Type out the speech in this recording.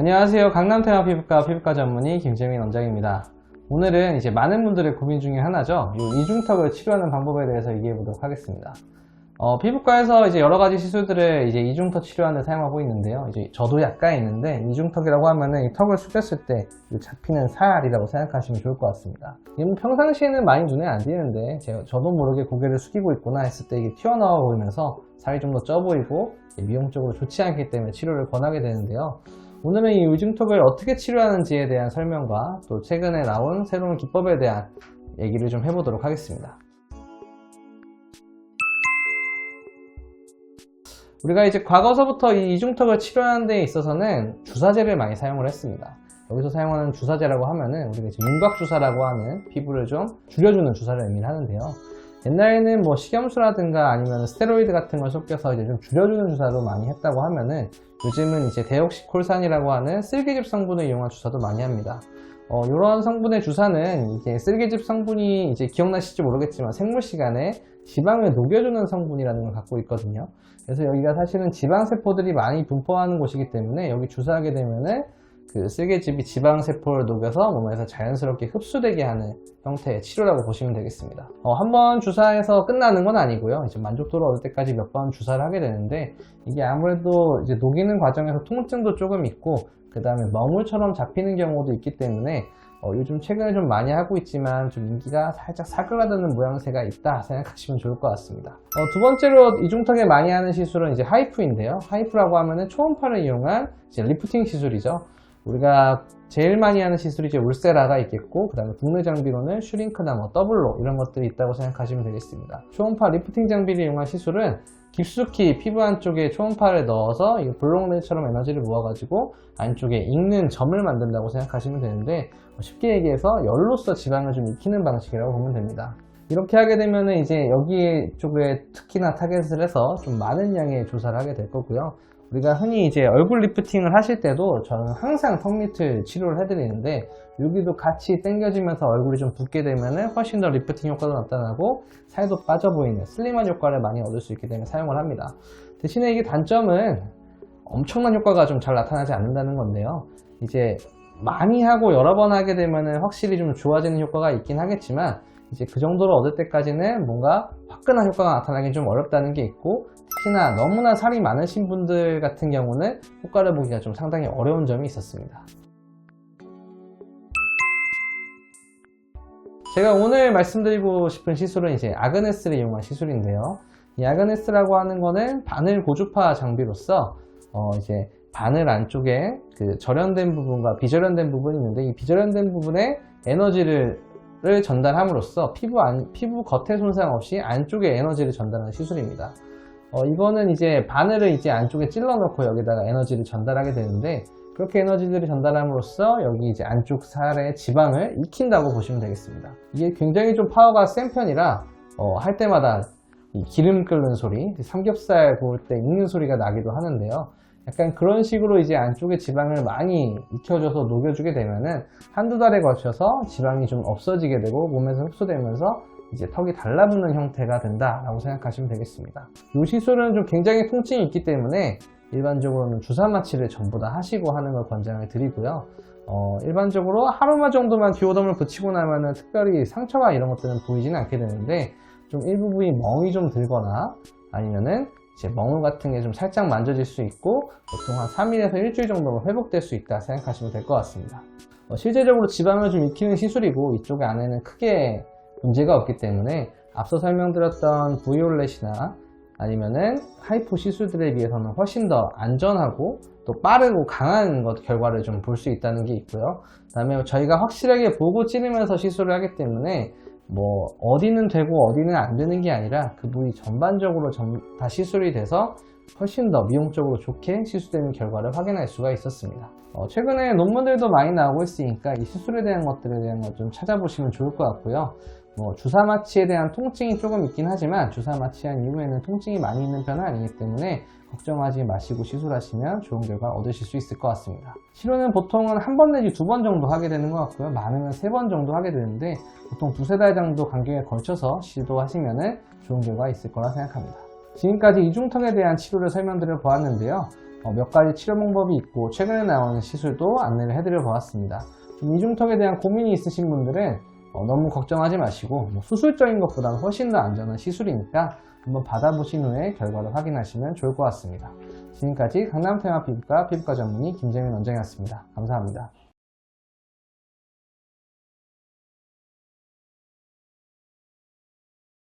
안녕하세요. 강남태화 피부과 전문의 김재민 원장입니다. 오늘은 이제 많은 분들의 고민 중에 하나죠. 이 이중턱을 치료하는 방법에 대해서 얘기해 보도록 하겠습니다. 피부과에서 이제 여러 가지 시술들을 이제 이중턱 치료하는 데 사용하고 있는데요. 이제 저도 약간 있는데, 이중턱이라고 하면은 이 턱을 숙였을 때 잡히는 살이라고 생각하시면 좋을 것 같습니다. 이게 뭐 평상시에는 많이 눈에 안 띄는데, 저도 모르게 고개를 숙이고 있구나 했을 때 이게 튀어나와 보이면서 살이 좀 더 쪄 보이고 미용적으로 좋지 않기 때문에 치료를 권하게 되는데요. 오늘은 이 이중턱을 어떻게 치료하는지에 대한 설명과 또 최근에 나온 새로운 기법에 대한 얘기를 좀 해보도록 하겠습니다. 우리가 이제 과거서부터 이 이중턱을 치료하는 데 있어서는 주사제를 많이 사용을 했습니다. 여기서 사용하는 주사제라고 하면은 우리가 이제 윤곽주사라고 하는 피부를 좀 줄여주는 주사를 의미를 하는데요. 옛날에는 뭐 식염수라든가 아니면 스테로이드 같은 걸 섞여서 이제 좀 줄여주는 주사도 많이 했다고 하면은, 요즘은 이제 데옥시콜산이라고 하는 쓸개즙 성분을 이용한 주사도 많이 합니다. 이런 성분의 주사는 이제 쓸개즙 성분이 이제 기억나실지 모르겠지만 생물시간에 지방을 녹여주는 성분이라는 걸 갖고 있거든요. 그래서 여기가 사실은 지방세포들이 많이 분포하는 곳이기 때문에 여기 주사하게 되면은 그 쓸개즙이 지방세포를 녹여서 몸에서 자연스럽게 흡수되게 하는 형태의 치료라고 보시면 되겠습니다. 한번 주사해서 끝나는 건 아니고요. 이제 만족도를 얻을 때까지 몇 번 주사를 하게 되는데, 이게 아무래도 이제 녹이는 과정에서 통증도 조금 있고, 그 다음에 멍울처럼 잡히는 경우도 있기 때문에 요즘 최근에 좀 많이 하고 있지만 좀 인기가 살짝 사그라드는 모양새가 있다 생각하시면 좋을 것 같습니다. 두 번째로 이중턱에 많이 하는 시술은 이제 하이프인데요. 하이프라고 하면은 초음파를 이용한 이제 리프팅 시술이죠. 우리가 제일 많이 하는 시술이 이제 울세라가 있겠고, 그 다음에 국내 장비로는 슈링크나 뭐 더블로 이런 것들이 있다고 생각하시면 되겠습니다. 초음파 리프팅 장비를 이용한 시술은 깊숙이 피부 안쪽에 초음파를 넣어서 블록렌즈처럼 에너지를 모아가지고 안쪽에 익는 점을 만든다고 생각하시면 되는데, 쉽게 얘기해서 열로서 지방을 좀 익히는 방식이라고 보면 됩니다. 이렇게 하게 되면 이제 여기 쪽에 특히나 타겟을 해서 좀 많은 양의 주사를 하게 될 거고요. 우리가 흔히 이제 얼굴 리프팅을 하실 때도 저는 항상 턱 밑을 치료를 해드리는데, 여기도 같이 당겨지면서 얼굴이 좀 붓게 되면은 훨씬 더 리프팅 효과도 나타나고 살도 빠져 보이는 슬림한 효과를 많이 얻을 수 있기 때문에 사용을 합니다. 대신에 이게 단점은 엄청난 효과가 좀 잘 나타나지 않는다는 건데요. 이제 많이 하고 여러 번 하게 되면은 확실히 좀 좋아지는 효과가 있긴 하겠지만, 이제 그 정도로 얻을 때까지는 뭔가 화끈한 효과가 나타나긴 좀 어렵다는 게 있고, 특히나 너무나 살이 많으신 분들 같은 경우는 효과를 보기가 좀 상당히 어려운 점이 있었습니다. 제가 오늘 말씀드리고 싶은 시술은 이제 아그네스를 이용한 시술인데요. 이 아그네스라고 하는 거는 바늘 고주파 장비로서 이제 바늘 안쪽에 그 절연된 부분과 비절연된 부분이 있는데, 이 비절연된 부분에 에너지를 전달함으로써 피부 겉에 손상 없이 안쪽에 에너지를 전달하는 시술입니다. 이거는 이제 바늘을 이제 안쪽에 찔러 넣고 여기다가 에너지를 전달하게 되는데, 그렇게 에너지들을 전달함으로써 여기 이제 안쪽 살의 지방을 익힌다고 보시면 되겠습니다. 이게 굉장히 좀 파워가 센 편이라 할 때마다 이 기름 끓는 소리, 삼겹살 구울 때 익는 소리가 나기도 하는데요. 약간 그런 식으로 이제 안쪽에 지방을 많이 익혀줘서 녹여주게 되면은 한두 달에 걸쳐서 지방이 좀 없어지게 되고 몸에서 흡수되면서 이제 턱이 달라붙는 형태가 된다라고 생각하시면 되겠습니다. 이 시술은 좀 굉장히 통증이 있기 때문에 일반적으로는 주사 마취를 전부 다 하시고 하는 걸 권장을 드리고요. 일반적으로 하루만 정도만 듀오덤을 붙이고 나면은 특별히 상처가 이런 것들은 보이지는 않게 되는데, 좀 일부 분 멍이 좀 들거나 아니면은 이제 멍울 같은 게 좀 살짝 만져질 수 있고, 보통 한 3일에서 일주일 정도로 회복될 수 있다 생각하시면 될 것 같습니다. 실제적으로 지방을 좀 익히는 시술이고, 이쪽 안에는 크게 문제가 없기 때문에 앞서 설명드렸던 V올렛이나 아니면은 하이프 시술들에 비해서는 훨씬 더 안전하고 또 빠르고 강한 결과를 좀 볼 수 있다는 게 있고요. 그 다음에 저희가 확실하게 보고 찌르면서 시술을 하기 때문에 뭐 어디는 되고 어디는 안 되는 게 아니라 그 부위 전반적으로 다 시술이 돼서 훨씬 더 미용적으로 좋게 시술되는 결과를 확인할 수가 있었습니다. 최근에 논문들도 많이 나오고 있으니까 이 시술에 대한 것들에 대한 것 좀 찾아보시면 좋을 것 같고요. 주사 마취에 대한 통증이 조금 있긴 하지만 주사 마취한 이후에는 통증이 많이 있는 편은 아니기 때문에 걱정하지 마시고 시술하시면 좋은 결과 얻으실 수 있을 것 같습니다. 치료는 보통은 한 번 내지 두 번 정도 하게 되는 것 같고요. 많으면 3번 정도 하게 되는데, 보통 2-3달 정도 간격에 걸쳐서 시도하시면 좋은 결과 있을 거라 생각합니다. 지금까지 이중턱에 대한 치료를 설명드려 보았는데요. 몇 가지 치료 방법이 있고 최근에 나오는 시술도 안내를 해드려 보았습니다. 이중턱에 대한 고민이 있으신 분들은 너무 걱정하지 마시고 수술적인 것보다는 훨씬 더 안전한 시술이니까 한번 받아보신 후에 결과를 확인하시면 좋을 것 같습니다. 지금까지 강남테마 피부과 피부과 전문의 김재민 원장이었습니다. 감사합니다.